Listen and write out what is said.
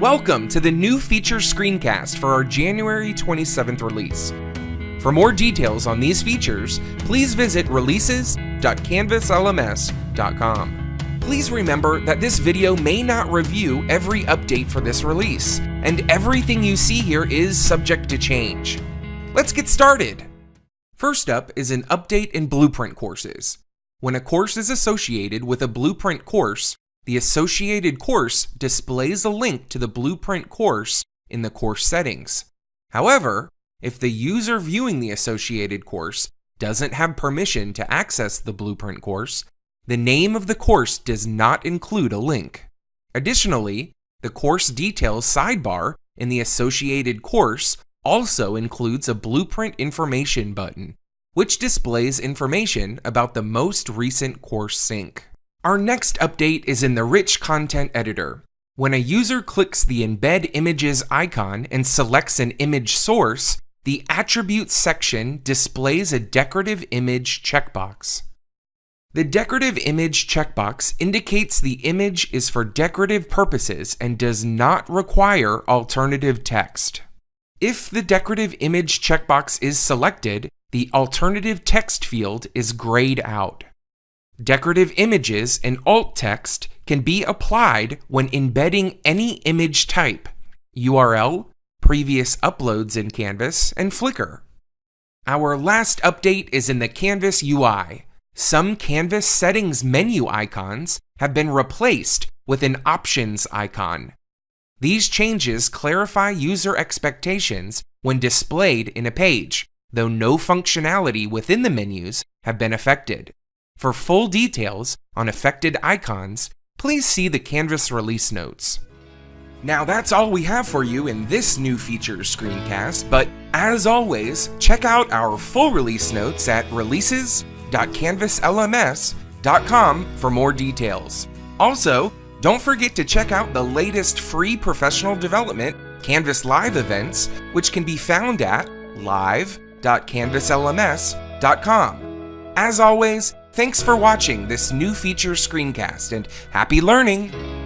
Welcome to the new feature screencast for our January 27th release. For more details on these features, please visit releases.canvaslms.com. Please remember that this video may not review every update for this release, and everything you see here is subject to change. Let's get started! First up is an update in Blueprint courses. When a course is associated with a Blueprint course, the associated course displays a link to the Blueprint course in the course settings. However, if the user viewing the associated course doesn't have permission to access the Blueprint course, the name of the course does not include a link. Additionally, the course details sidebar in the associated course also includes a Blueprint information button, which displays information about the most recent course sync. Our next update is in the Rich Content Editor. When a user clicks the Embed Images icon and selects an image source, the Attributes section displays a Decorative Image checkbox. The Decorative Image checkbox indicates the image is for decorative purposes and does not require alternative text. If the Decorative Image checkbox is selected, the alternative text field is grayed out. Decorative images and alt text can be applied when embedding any image type, URL, previous uploads in Canvas, and Flickr. Our last update is in the Canvas UI. Some Canvas settings menu icons have been replaced with an options icon. These changes clarify user expectations when displayed in a page, though no functionality within the menus have been affected. For full details on affected icons, please see the Canvas release notes. Now that's all we have for you in this new features screencast, but as always, check out our full release notes at releases.canvaslms.com for more details. Also, don't forget to check out the latest free professional development Canvas Live events, which can be found at live.canvaslms.com. As always, thanks for watching this new feature screencast, and happy learning!